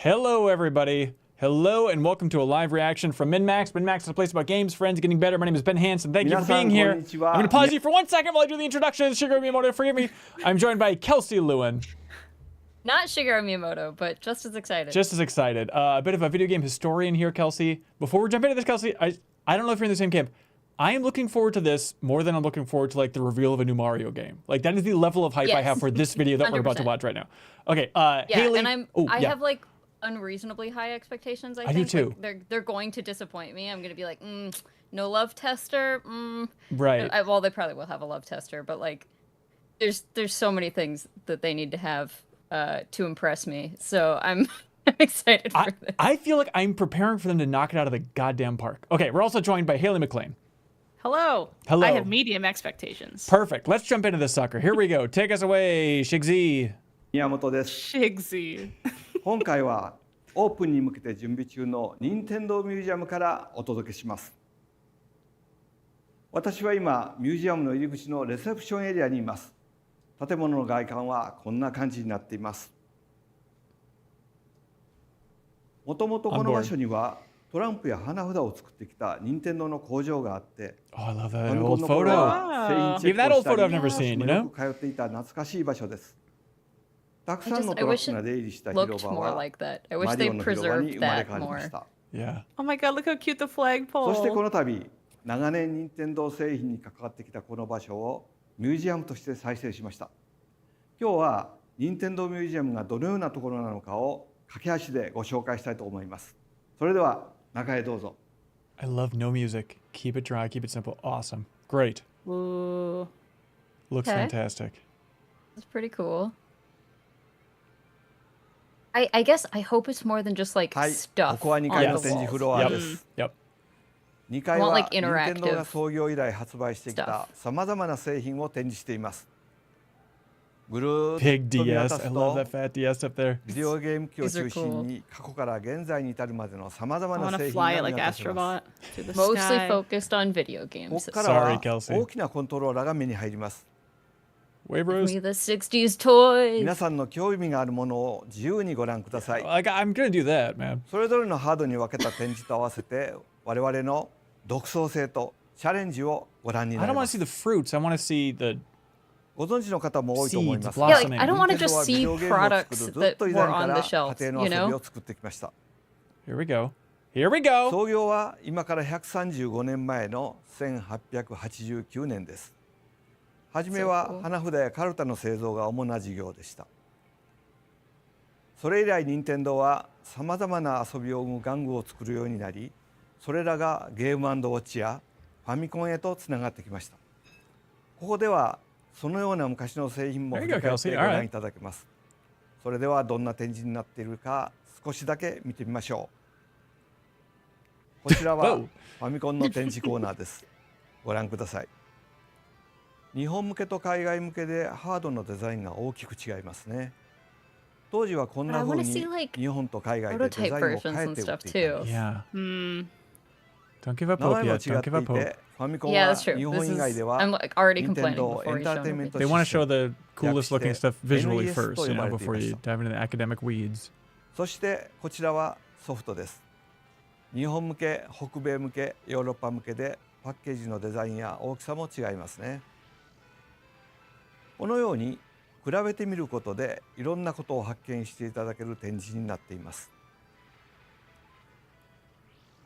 Hello, everybody. Hello, and welcome to a live reaction from MinnMax. MinnMax is a place about games, friends, getting better. My name is Ben Hansen. Thank you for being here. I'm going to pause you for 1 second while I do the introduction. Shigeru Miyamoto, forgive me. I'm joined by Kelsey Lewin. Not Shigeru Miyamoto, but just as excited. Just as excited. A bit of a video game historian here, Kelsey. Before we jump into this, Kelsey, I don't know if you're in the same camp. I am looking forward to this more than I'm looking forward to like the reveal of a new Mario game. Like that is the level of hype I have for this video that we're about to watch right now. Okay, Haley. And I have like unreasonably high expectations. I think. do too. Like, they're going to disappoint me. I'm gonna be like, no love tester. Right. Well, they probably will have a love tester, but like, there's so many things that they need to have to impress me. So I'm excited for this. I feel like I'm preparing for them to knock it out of the goddamn park. Okay, we're also joined by Haley McLean. Hello. Hello. I have medium expectations. Perfect. Let's jump into this sucker. Here we go. Take us away, Shigsy. 宮本です。 Shigsy. 今回はオープンに向けて準備中の任天堂ミュージアムからお届けします。私は今ミュージアムの入り口のレセプションエリアにいます。建物の外観はこんな感じになっています。もともとこの場所にはトランプや花札を作ってきた任天堂の工場があって、 Oh, I love that ファミコン old の頃 photo. は製品チェ Even ッ that クを old した photo I've り、 never seen, you よ know? く通っていた懐かしい場所です。たくさんの I トラッ wish ク it が出入りした looked 広場 more は like that. I wish マリ they オの広場に preserved 生まれ that 変わりま more. した。 Yeah. Oh my god, look how cute the flagpole. そしてこの度長年任天堂製品に関わってきたこの場所をミュージアムとして再生しました。今日は任天堂ミュージアムがどのようなところなのかを駆け足でご紹介したいと思います。それでは中へどうぞ。 I love no music. Keep it dry, keep it simple. Awesome. Great. Ooh. Looks Okay. fantastic. It's pretty cool. I guess I hope it's more than just like はい、こ stuff こは2 on 階 the の展示フ walls. ロア Yep. です。 Yep. 2階 I want は like 任天堂 interactive が創業以来発売してきた stuff. さまざまな製品を展示しています。ぐるーっ Big と見 DS. 渡 I す love と that fat DS up there. ビデオゲーム機を中心に過去から現在に至るまでのさまざま I な want 製 to 品 fly が it 見 like 渡せます。 Astrobot to the Mostly sky. focused on video こ games. こからは Sorry, Kelsey. 大きなコントローラーが目に入ります。 Wave Give me Rose. the 60s toys. 皆さんの興味があるものを自由にご覧ください。 Like, I'm gonna do that, man. それぞれのハードに分けた展示と合わせて我々の独創性とチャレンジをご覧に I な don't り want ま to す。 see the fruits. I want to see the. ご存知の方も多いと思います。 Seeds, Yeah, like blossoming. I don't want to just 任 see 天堂はビデオゲームを作 products るずっ that と以 were 前か on ら the 家 shelves, 庭 you の遊び know? を作ってきました。 Here we go. Here we go. 創業は今から135年前の1889年です。はじめは花札やカルタの製造が主な事業でした。それ以来任天堂はさまざまな遊びを生む玩具を作るようになり、それらがゲーム&ウォッチやファミコンへとつながってきました。ここではそのような昔の製品も There 振 you り go, 返って Kelsey. ご All right. 覧いただけます。それではどんな展示になっているか少しだけ見てみましょう。こちらは Whoa. ファミコンの展示コーナーです。ご覧ください。日本向けと海外向けでハードのデザインが大きく違いますね。当時はこんな But I 風 wanna に see, like, 日本と海外でデザイン prototype を変 versions え and て売 stuff っていたん too. です。 Yeah. Hmm. Don't give up 名 hope 前も違 yet. Don't って give い up hope. て、ファミコン Yeah, は that's true. 日本 This 以 is 外では I'm like already 任天 complaining 堂 before エン you ター show テインメン me. ト They シ want to ステ show 略 ム the coolest looking stuff visually NES first, と you 呼ば know, れてい before ま you した dive into the academic weeds. そしてこちらはソフトです。日本向け、北米向け、ヨーロッパ向けでパッケージのデザインや大きさも違いますね。このように比べてみることでいろんなことを発見していただける展示になっています。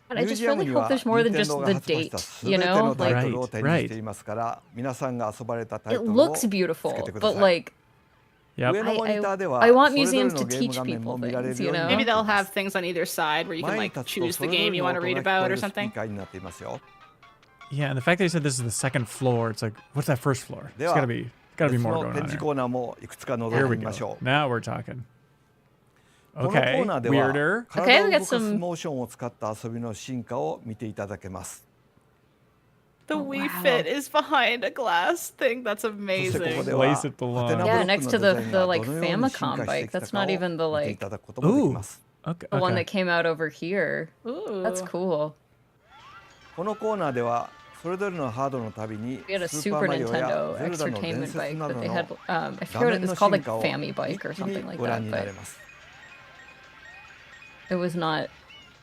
But ミ I ュー just ジアム really に hope は there's more 任 than 天 just 堂が the 発売した date, す you べて know? のタイ Like トルを展示していますから皆さんが遊ばれたタイ it トルを looks つけ beautiful, てくだ but さい。 like Yep. 上のモニターでは I want それぞれ museums の to ゲーム teach 画面 people も見られる things, よ you うに know? なっ Maybe てい they'll ま have す。 things on either side where you can 前に like 立つと choose そ the れぞ game れ you の want to 音 read が聞こ about え or るスピ something. ーカーになっていますよ。 Yeah, and the fact that they said this is the second floor, it's like, what's that first floor? It's では gotta be 別 more の going 展 on 示 here. コーナーもいくつか Here 覗い we てみましょ go. う。 Now we're talking. このコー Okay, ナーでは weirder. 体を Okay, we 動 got かす some- モーションを使った遊びの進化を見ていただけます。 The Oh, Wii wow. Fit is behind a glass thing. That's そしてここ amazing. では Place it belongs. ハテナブロ Yeah, ック next の to デ the ザイン the が like どのように進 Famicom 化して bike. きた That's かを not even the 見てい like ただくこともでき Ooh. ます。 Okay. the one okay. that came out over here. Ooh. That's cool. このコーナーではそれぞれのハードのたびに We had a スーパー Super マリオや Nintendo ゼルダの伝 entertainment 説 bike など that they の had. I 画 forget what 面 it の was called, 進 like 化を Fammy 一 Bike or 気に something like ご覧 that. にな But れます。It was not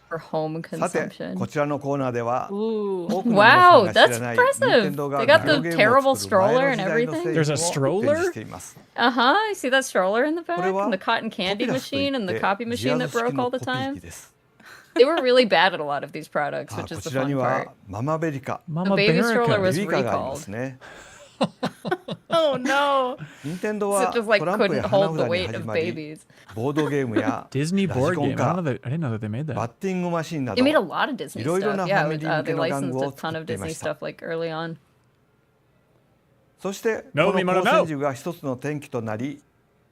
for home さて consumption. こちらのコーナーでは Ooh. 多くの皆さん Wow, が知 that's らない impressive. 任天堂が They got ビデオ the ゲーム terrible を作る前 stroller の and 時代の everything. 製 There's a 品を展示しています Uh-huh. You see that stroller in the back? これは And the cotton コ candy ピラスとい machine and っ the て copy ジア machine ズ that 式 broke の all コ the ピー time. 機です They were really bad at a lot of these products, さあ which こ is the ちらに fun は part. ママベリカ Mama baby stroller Berica. was ベビカがありま recalled. すね Oh no. 任天堂 So は it just like トランプ couldn't や花 hold 札 the に weight 始 of まり babies. ボードゲームや Disney ラジ board コン game. カ I didn't know that they made バッ that. ティングマシンな They ど made a lot of Disney いろいろな stuff. フ Yeah, ァミリー向 they けの玩 licensed 具 a を ton 作っ of ていま Disney した stuff like early on. そしてこ No, の Mimano, 光 no. 線銃が一つの転機となり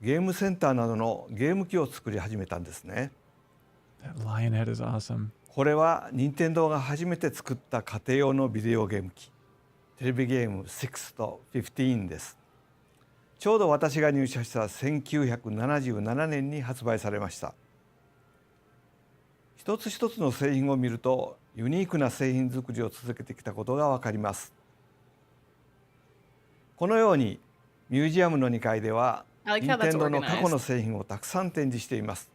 ゲームセンターなどのゲーム機を作り始めたんですね That lion head is awesome. これは任天堂が初めて作った家庭用のビデオゲーム機テレビゲーム6と15ですちょうど私が入社した1977年に発売されました一つ一つの製品を見るとユニークな製品作りを続けてきたことがわかりますこのようにミュージアムの2階では I like 任 how that's 天堂の過去 organized. の製品をたくさん展示しています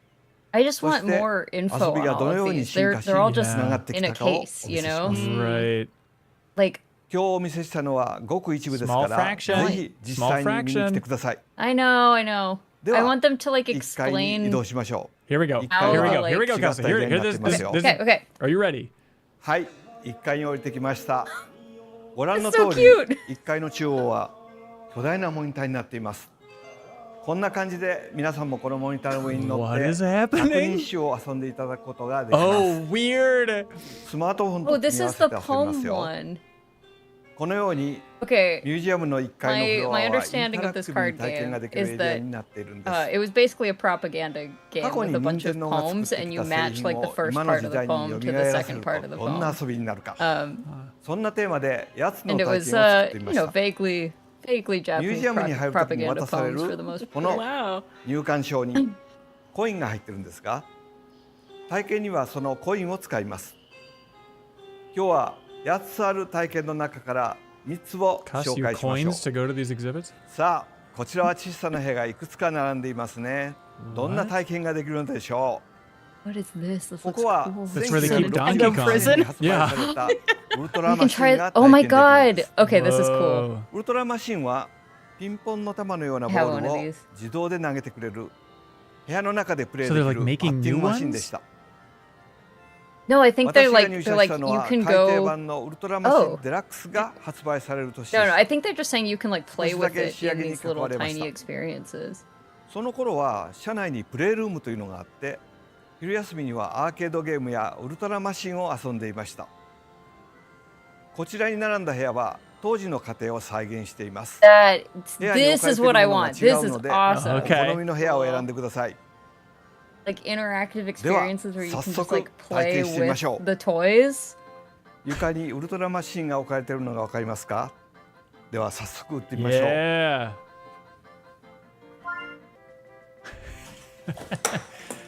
I just want そして more info 遊び on がど all のよ of うに these. 進 They're 化し they're all つ just ながってき in a たかをお見 case, せ you しま know? す Right. Like 今日お見せしたのはごく一部ですか Small ら fraction. ぜひ実際に見に来てください I know. De I wa, want them to like 1階に移 explain. 動しましょう Here we go. How Here we the, go. Here we go, like- Kelsey. Here, this Okay, is. okay. Are you ready? はい1階に降りてきましたご覧の That's 通 so り cute. 1階の中央は巨大なモニターになっていますこんな感じで皆さんもこのモニターの上に乗っ What て is 百 happening? 人種を遊んでいただくことができます Oh, weird. スマートフォン Oh, と組 this み合わ is せ the て遊びます poem よ one. このように Okay. ミュージアムの1階のフロア My はイン understanding タラ of ク this ティブ card に体験ができ game る is エリア that になっているんです it was basically a propaganda game 過去 with に a 任 bunch 天 of 堂が作っ poems, て and き you た製 match 品 like the を first 今の part 時 of the 代に poem 蘇 to the らせ second る part と of the どんな poem. 遊びになるか Um, そんなテーマで8つの and it 体 was 験を作ってい you まし know た vaguely ミュー Japanese ジアムに入るときに propaganda 渡され poems for る the most こ part. の Wow. 入館証にコインが入ってるんですが体験にはそのコインを使います今日は8つある体験の中から3つを Cost 紹 you 介しましょう coins to go to these exhibits? さあこちらは小さな部屋がいくつか並んでいますねどんな体験ができるのでしょ What is this? う This こ looks こは cool. That's where they keep 1960 Donkey Kong. 年に発売されたウルトラ You マ can シン try. が Oh my 体験できるんです god. Okay, this is cool. Whoa. ウルトラマシンはピンポンの玉のようなボ I have ー one ル of を these. 自動で投げてくれる部屋の中でプレイ So で they're きる like バ making ッティン new グマシンで ones? した No, I think 私 they're が like 入 they're 社し like たの you は can 改訂 go. 版のウルトラマシン Oh. デラックスが発売される年 No, で no. す I think they're just saying you can like play 少しだ with け it 仕上 in げに these 関 little われまし tiny た experiences. その頃は社内にプレイルームというのがあって昼休みにはアーケードゲームやウルトラマシンを遊んでいましたこちらに並んだ部屋は当時の家庭を再現しています That 部屋に置 this かれ is てい what I るものが want. 違 This う is ので awesome. お Okay. 好みの部屋を選んでください Like interactive では experiences where you can just 早速 like play 体験してみま with しょう the toys. 床にウルトラマシンが置かれているのが分かりますかでは早速打ってみましょう Yeah.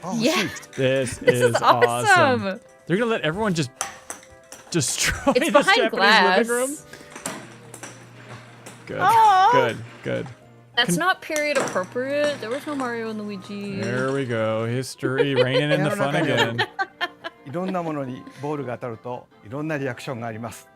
あ欲しい This This is is awesome. They're gonna let everyone just destroy It's this behind Japanese living room. glass. Good. Aw. Good. Good. That's not period appropriate. There was no Mario and Luigi. There we go. History reigning in the fun again. いろんなものにボールが当たるといろんなリアクションがあります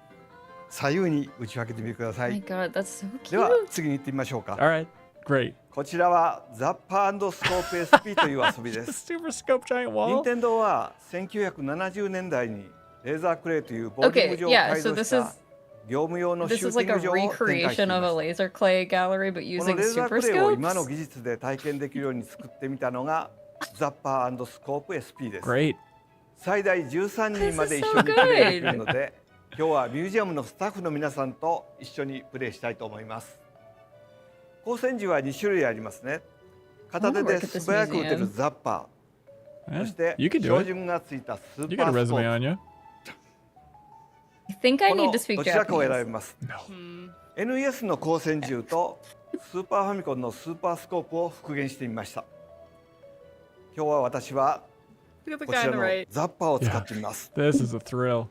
左右に打ち分けてみてくださ Oh my い god, that's so では cute. 次に行ってみましょうか All right. Great. こちらはザッパースコープ SP という遊びで The す super scope giant 任 wall. 天堂は1970年代にレーザークレイというボーディング Okay, 場を yeah, 改 so 造 this した is 業務用のシ this ュー is ティ like ン a グ場を展開して recreation い of ま a す laser clay gallery, but この using レーザー super クレイを今の scopes. 技術で体験できるように作ってみたのがザッパースコープ SP です Great. 最大13人まで一 This 緒 is に so プレイできるので今日はミュージアムのスタッフの皆さんと一緒にプレイしたいと思います光線銃は2種類ありますね片手 I wanna で work at this 素早く撃てる museum. ザッパー Eh, そして you can do 標 it. 準がついたスー You パ got a ースコ resume ー on you. I think プ I こ need の to speak どちらかを選べ Japanese. ます No. NES の光線銃とスーパーファミコンのスーパースコープを復元してみました今日は私は Look at the こ guy ち on ら the の right. ザッパーを使ってみます This is a thrill.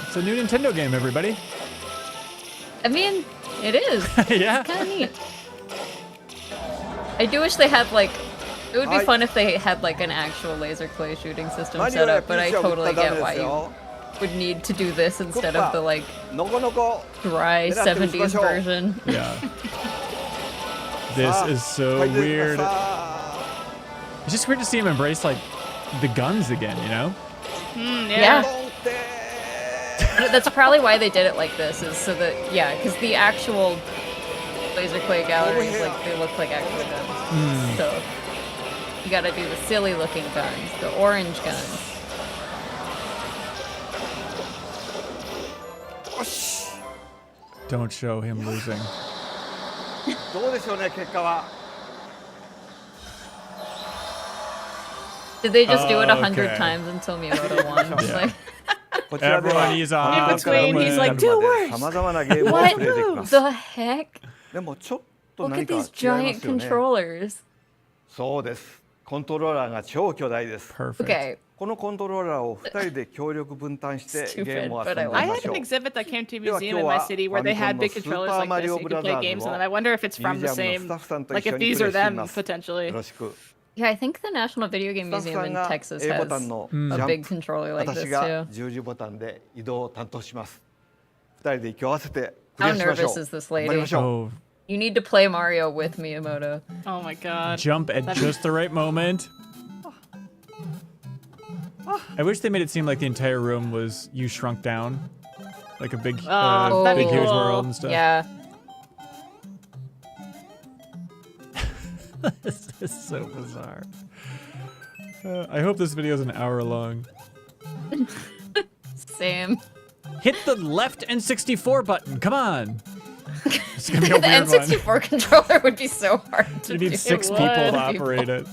It's a new Nintendo game, everybody. I mean, it is. Yeah. Kind of neat. I do wish they had like. It would be I- fun if they had like an actual laser clay shooting system 何 set をや up, but I ピッチャーを打っ totally たらダメ get で why す you よ。 would need to do this ここ instead of the like のこのこ dry 狙って打ちま 70s しょう。 version. Yeah. This さあ is so 回転しまし weird. た It's just weird to see him embrace like the guns again, you know? Yeah. ドンって But that's probably why they did it like this, is so that, yeah, because the actual laser clay galleries, here. like, they look like actual guns. So, you gotta do the silly looking guns, the orange guns. よし Don't show him losing. どうでしょうね結果は Did they just do it 100 Okay. times until Miyamoto won? Just Yeah. like, こちらでは Everyone is on. In between, he's like, "Do worse." さまざまなゲームを what プレイできます the heck? でもちょっと Look 何 at か違い these ます giant よね controllers. そうですコントローラーが超巨大です Perfect. Okay. このコントローラーを2人で協力分担してゲームを遊んでみ I ま had しょ an う exhibit that came to a では museum 今日 in my は city フ where ァ they ミコン had の big スー controllers パー like マリ this, オ so ブ you ラ could ザ play ー games, ズ and を then I wonder if it's ミュー from ジ the アムの same, スタッフさんと like 一緒 if に these プレ are イしてみ them ます potentially. よろしく Yeah, I think the National Video Game スタッフ Museum さん in が Texas A ボ has タンの a ジャ big ンプ controller like 私 this が too. 十字ボタンで移動を担当します2人で息を合わせてク How リアしましょ nervous う is this 頑張り lady? ましょう Oh, You need to play Mario with Miyamoto. Oh my god. jump at just the right moment. I wish they made it seem like the entire room was you shrunk down, like a big, Oh, that'd big be huge cool. world and stuff. Yeah. This is so bizarre. I hope this video is an hour long. Same. Hit the left N64 button. Come on. It's gonna be a The weird one. N64 controller would be so hard to You do. need 6 would. people to People. operate it.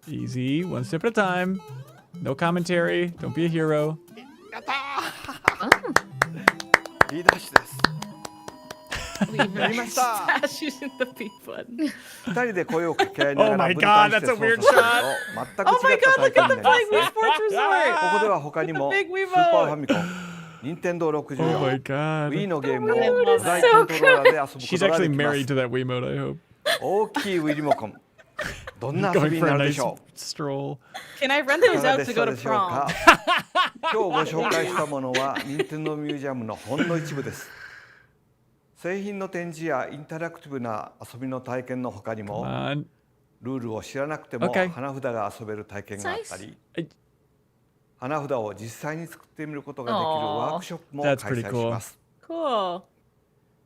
Easy, one step at a time. No commentary. Don't be a hero. やったーいいダッシュです Leave やりました Dash using the B button. 2人で声を掛け合いなが Oh my ら分担 God, して that's a 操 weird 作すると全く Oh my 違った god, 体 look 験 at に the なり Flying ま Wii す Sports Resort! ここでは他にも The big ス Wii ーパーファ Remote. ミコン、任天堂 Oh 64、 my god. Wii のゲームを Wii Remote 巨 is 大 so コントローラーで遊ぶこ She's とが actually できま married す to that Wiimote, I hope. 大きい Wii リモコンどんな遊 Going びに for な a るで nice しょう stroll. Can I rent いか those が out で to し go た to でしょう prom? か今日ご紹介したものは任天堂ミュージアムのほんの一部です製品の展示やインタラクティブな遊びの体験の他に Come も on. ルールを知らなくても Okay. 花札が遊べる体験があったり Nice. 花札を実際に作ってみることができるワークショップも That's 開 pretty 催 cool. します Cool.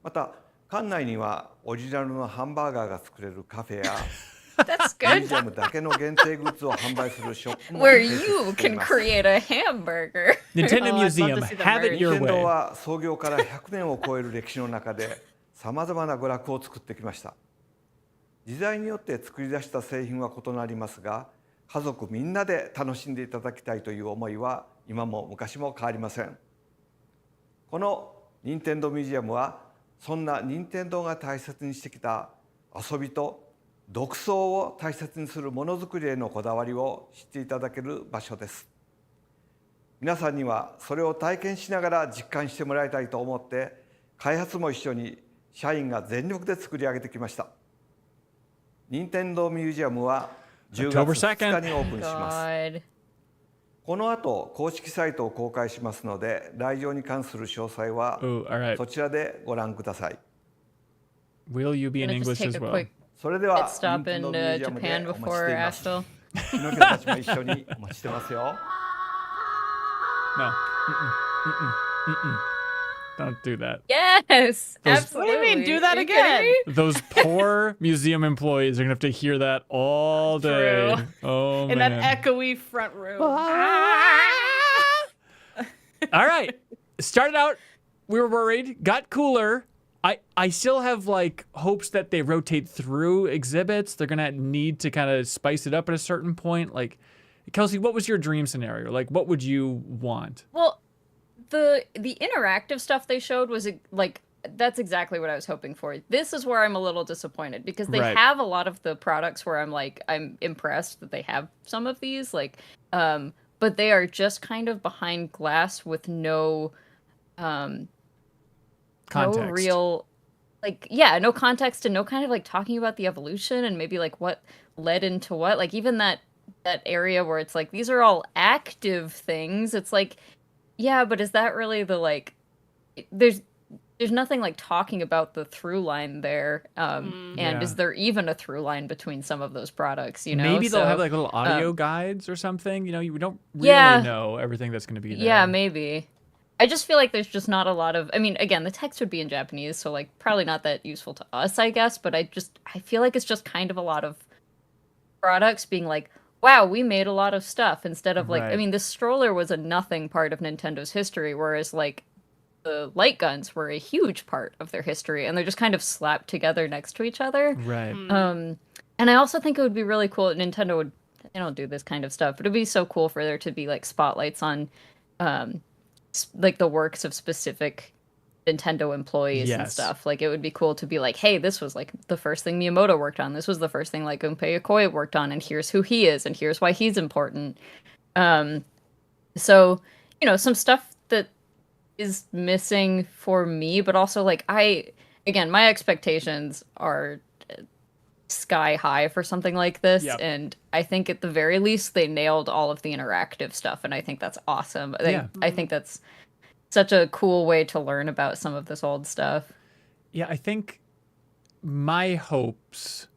また館内にはオリジナルのハンバーガーが作れるカフェや That's ミュー good. ジアムだけの限定グッズを販売するショップも Where 併設 you してい can ます create a hamburger. Nintendo Oh, I'd love to Museum, see the have it merch. your 任天堂 way. は創業から100年を超える歴史の中でさまざまな娯楽を作ってきました時代によって作り出した製品は異なりますが家族みんなで楽しんでいただきたいという思いは今も昔も変わりませんこの任天堂ミュージアムはそんな任天堂が大切にしてきた遊びと独創を大切にするものづくりへのこだわりを知っていただける場所です皆さんにはそれを体験しながら実感してもらいたいと思って開発も一緒に社員が全力で作り上げてきました任天堂ミュージアムは10 October 月2 2nd. 日にオープンします God. この後公式サイトを公開しますので来場に関する詳細は Oh, all right. そちらでご覧ください Will you be in Gonna just English take as a well? quick それでは pit stop 任天 in 堂ミュージアムで Japan お待ちし before ています Asheville. 日野家たちも一緒にお待ちしてますよ No. Mm-mm. Mm-mm. Don't do that. Yes, Those- absolutely. What do you mean, do that Are you kidding again? me? Those poor museum employees are gonna have to hear that all day. True. Oh In man. that echoey front room. All right. Started out, we were worried, got cooler. I still have like hopes that they rotate through exhibits. They're gonna need to kind of spice it up at a certain point. Like, Kelsey, what was your dream scenario? Like, what would you want? Well, the interactive stuff they showed was like that's exactly what I was hoping for. This is where I'm a little disappointed because they Right. have a lot of the products where I'm impressed that they have some of these but they are just kind of behind glass with no Context. real like, yeah, no context and no kind of like talking about the evolution and maybe like what led into what. Like even that area where it's like these are all active things. It's like, yeah, but is that really the like there's nothing like talking about the through line there. And Yeah. is there even a through line between some of those products, you know? Maybe they'll have So, like little audio guides or something. You know, you don't really yeah. know everything that's going to be there. Yeah, maybe. I just feel like there's just not a lot of, I mean, again, the text would be in Japanese, so like probably not that useful to us, I guess, but I feel like it's just kind of a lot of products being like, wow, we made a lot of stuff instead of like, I Right. mean, this stroller was a nothing part of Nintendo's history, whereas like the light guns were a huge part of their history, and they're just kind of slapped together next to each other. Right. And I also think it would be really cool. Nintendo would, they don't do this kind of stuff, but it'd be so cool for there to be like spotlights on, like the works of specific Nintendo employees and Yes. stuff. Like it would be cool to be like, hey, this was like the first thing Miyamoto worked on. This was the first thing like Gunpei Yokoi worked on, and here's who he is, and here's why he's important. So, you know, some stuff that is missing for me, but also like again, my expectations are sky high for something like this. Yep. And I think at the very least they nailed all of the interactive stuff, and I think that's awesome. I think that's such a cool way to learn about some of this old stuff. Yeah, I think my hopes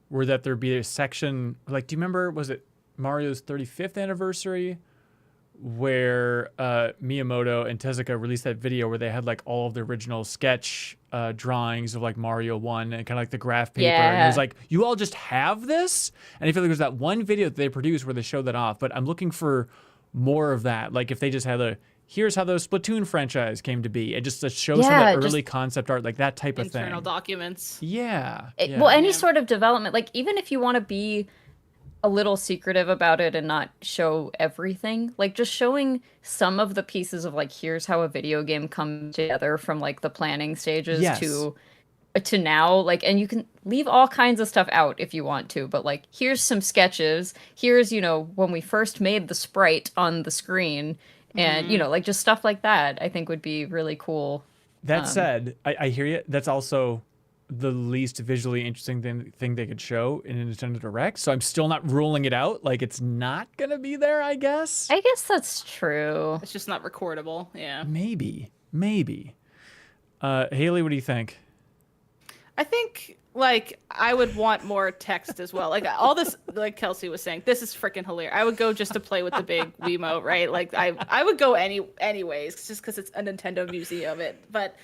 were that there'd be a section like, do you remember, was it Mario's 35th anniversary where Miyamoto and Tezuka released that video where they had like all of the original sketch drawings of like Mario 1 and kind of like the graph paper. And it was Yeah. like, you all just have this? And I feel like there's that one video that they produced where they showed that off, but I'm looking for more of that. Like if they just had here's how the Splatoon franchise came to be. It just shows some Yeah, of that just early concept art, like that type of Internal thing. documents. Yeah. Well, any Yeah. sort of development, like even if you want to be a little secretive about it and not show everything, like just showing some of the pieces of like, here's how a video game comes together from like the planning stages Yes. to now, like, and you can leave all kinds of stuff out if you want to, but like here's some sketches, here's, you know, when we first made the sprite on the screen, and you know, like just stuff like that I think would be really cool. That said, I hear you. That's also the least visually interesting thing they could show in a Nintendo Direct. So I'm still not ruling it out. Like it's not gonna be there, I guess. I guess that's true. It's just not recordable. Yeah. Maybe. Haley, what do you think? I think like I would want more text as well. Like all this, like Kelsey was saying, this is freaking hilarious. I would go just to play with the big Wiimote, right? Like I would go anyways, just because it's a Nintendo museum. But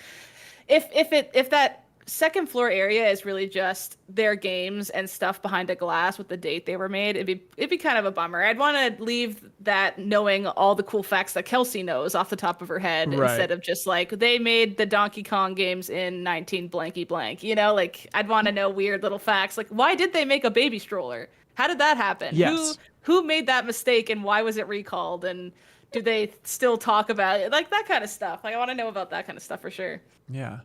if that second floor area is really just their games and stuff behind a glass with the date they were made, it'd be kind of a bummer. I'd want to leave that knowing all the cool facts that Kelsey knows off the top of her head, Right. instead of just like they made the Donkey Kong games in 19 blanky blank. You know, like I'd want to know weird little facts, like why did they make a baby stroller? How did that happen? Yes. Who made that mistake and why was it recalled? And do they still talk about it? Like that kind of stuff. Like I want to know about that kind of stuff for sure. Yeah.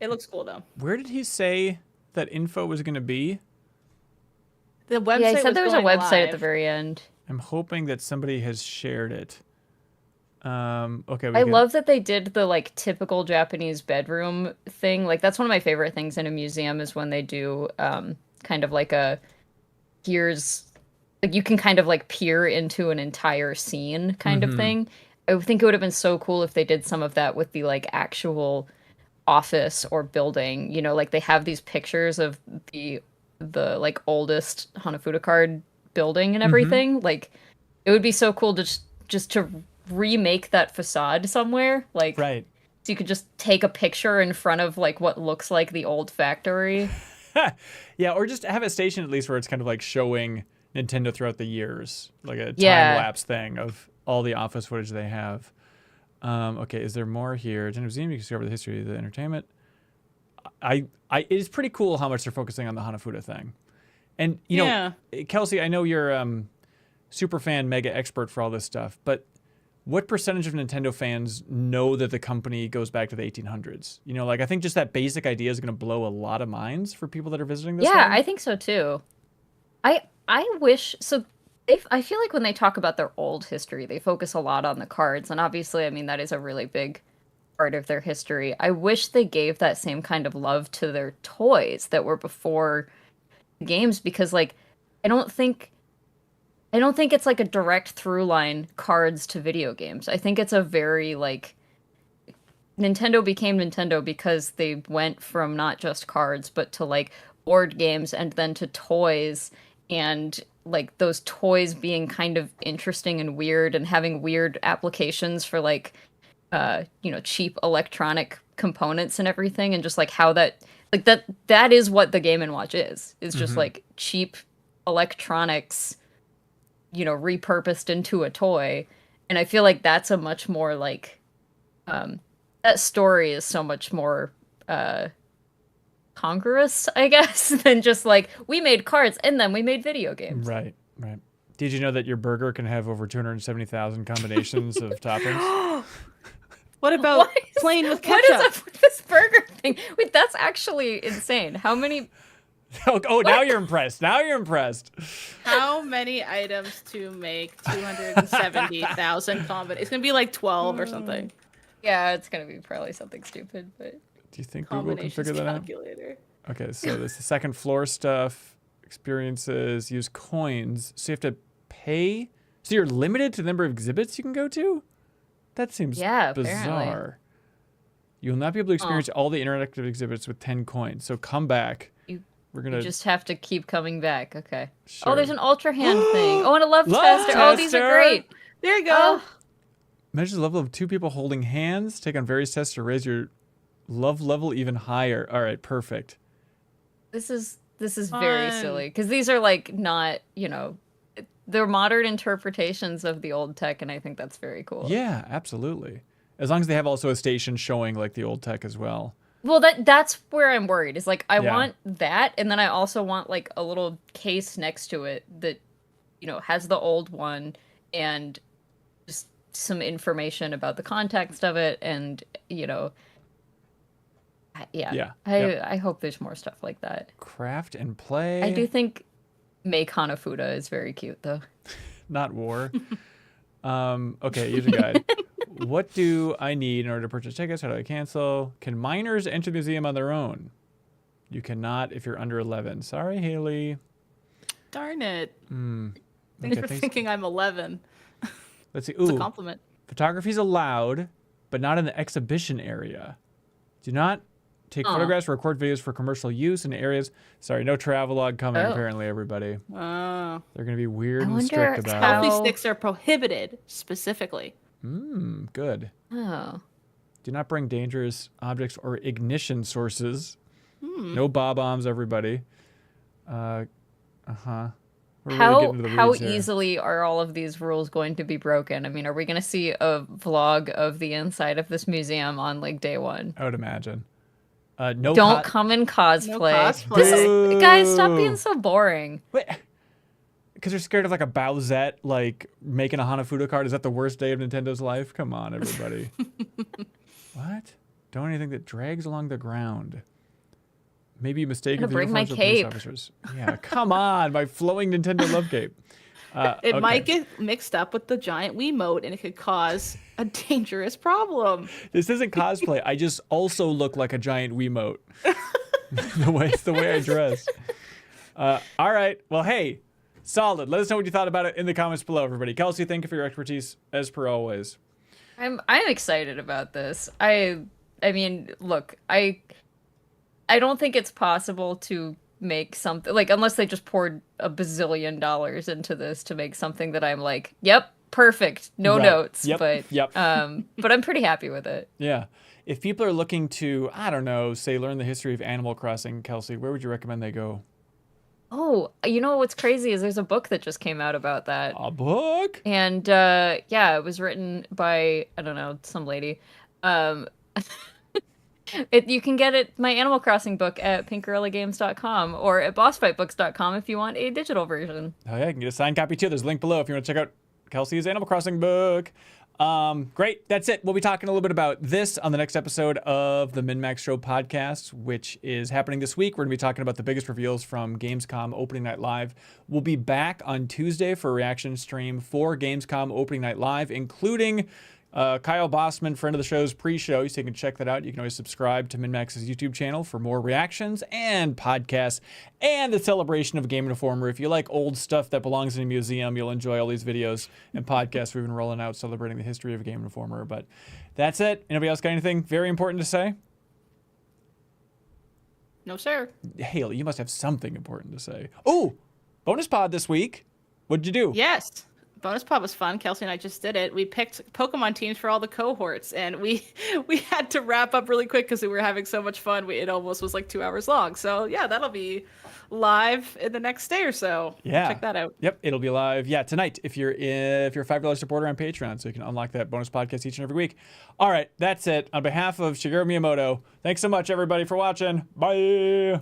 It looks cool though. Where did he say that info was gonna be? The website. Yeah, he said there was a going website at the live. very end. I'm hoping that somebody has shared it. Okay. I love that they did the like typical Japanese bedroom thing. Like that's one of my favorite things in a museum is when they do kind of like here's like you can kind of like peer into an entire scene kind of thing. I think it would have been so cool if they did some of that with the like actual office or building. You know, like they have these pictures of the like oldest Hanafuda card building and everything. Like it would be so cool to just to remake that facade somewhere, like Right. so you could just take a picture in front of like what looks like the old factory. Yeah, or just have a station at least where it's kind of like showing Nintendo throughout the years, like a Yeah. time lapse thing of all the office footage they have. Okay, is there more here? Nintendo Museum, you can discover the history of the entertainment. It's pretty cool how much they're focusing on the Hanafuda thing. And you know, Kelsey, I know you're super fan, mega expert for all this stuff, but what percentage of Nintendo fans know that the company goes back to the 1800s? You know, like I think just that basic idea is going to blow a lot of minds for people that are visiting this. Yeah, one. I think so too. I wish so. I feel like when they talk about their old history, they focus a lot on the cards, and obviously, I mean that is a really big part of their history. I wish they gave that same kind of love to their toys that were before games, because like I don't think it's like a direct through line cards to video games. I think it's a very like Nintendo became Nintendo because they went from not just cards but to like board games and then to toys, and like those toys being kind of interesting and weird and having weird applications for like cheap electronic components and everything, and just like how that is what the Game & Watch is just like cheap electronics repurposed into a toy. And I feel like that's a much more like that story is so much more congruous, I guess, than just like we made cards and then we made video games. Right. Did you know that your burger can have over 270,000 combinations of toppings? What about plain with ketchup? What is up with this burger thing? Wait, that's actually insane. How many? Oh, now you're impressed. How many items to make 270,000 combinations? It's gonna be like 12 or something. Yeah, it's gonna be probably something stupid, but. Do you think Google can figure that out? Okay, so there's the second floor stuff, experiences, use coins. So you have to pay. So you're limited to the number of exhibits you can go to? That seems bizarre. Apparently. You'll not be able to experience all the interactive exhibits with 10 coins. So come back. You just have to keep coming back. Okay. Sure. Oh, there's an Ultra Hand thing. Oh, and a love tester. Oh, these are great. There you go. Measure the level of 2 people holding hands. Take on various tests to raise your love level even higher. All right, perfect. This is very silly because these are like not, they're modern interpretations of the old tech, and I think that's very cool. Yeah, absolutely. As long as they have also a station showing like the old tech as well. Well, that's where I'm worried. Is like I want that, and then I also want like a little case next to it that, has the old one and just some information about the context of it, and I hope there's more stuff like that. Craft and play. I do think Make Hanafuda is very cute, though. Not war. Okay, user guide. What do I need in order to purchase tickets? How do I cancel? Can minors enter the museum on their own? You cannot if you're under 11. Sorry, Haley. Darn it. Okay, You're thinking I'm 11. Let's see. It's a compliment. Photography is allowed, but not in the exhibition area. Do not take photographs or record videos for commercial use in areas. Sorry, no travelogue coming, apparently, everybody. Oh. They're going to be weird and strict about it. Selfie sticks are prohibited, specifically. Good. Oh. Do not bring dangerous objects or ignition sources. No bob-ombs, everybody. We're really getting into the how weeds here. easily are all of these rules going to be broken? I mean, are we going to see a vlog of the inside of this museum on like day one? I would imagine. Don't come in cosplay. No cosplay. This is, guys, stop being so boring. Wait, because they're scared of like a Bowsette like making a Hanafuda card. Is that the worst day of Nintendo's life? Come on, everybody. What? Don't anything that drags along the ground. Maybe mistaken for the bring my uniforms of police cape. officers. Yeah, come on, my flowing Nintendo love cape. It might get mixed up with the giant Wiimote, and it could cause a dangerous problem. This isn't cosplay. I just also look like a giant Wiimote. It's the way I dress. All right. Well, hey, solid. Let us know what you thought about it in the comments below, everybody. Kelsey, thank you for your expertise, as per always. I'm excited about this. I mean, look, I don't think it's possible to make something like, unless they just poured $1 bazillion into this to make something that I'm like, yep, perfect, no notes. But I'm pretty happy with it. Yeah. If people are looking to, I don't know, say learn the history of Animal Crossing, Kelsey, where would you recommend they go? Oh, you know what's crazy is there's a book that just came out about that. A book? And it was written by, I don't know, some lady. You can get it, my Animal Crossing book, at pinkgorillagames.com or at bossfightbooks.com if you want a digital version. Oh yeah, you can get a signed copy too. There's a link below if you want to check out Kelsey's Animal Crossing book. Great, that's it. We'll be talking a little bit about this on the next episode of the MinnMax Show podcast, which is happening this week. We're going to be talking about the biggest reveals from Gamescom Opening Night Live. We'll be back on Tuesday for a reaction stream for Gamescom Opening Night Live, including Kyle Bossman, friend of the show's pre-show, so you can check that out. You can always subscribe to MinnMax's YouTube channel for more reactions and podcasts and the celebration of Game Informer. If you like old stuff that belongs in a museum, you'll enjoy all these videos and podcasts we've been rolling out celebrating the history of Game Informer. But that's it. Anybody else got anything very important to say? No, sir. Haley, you must have something important to say. Oh, bonus pod this week. What'd you do? Yes. Bonus pod was fun. Kelsey and I just did it. We picked Pokemon teams for all the cohorts, and we had to wrap up really quick because we were having so much fun. It almost was like 2 hours long. So yeah, that'll be live in the next day or so. Yeah, check that out. Yep, it'll be live. Yeah, tonight if you're a $5 supporter on Patreon, so you can unlock that bonus podcast each and every week. All right, that's it. On behalf of Shigeru Miyamoto, thanks so much everybody for watching. Bye.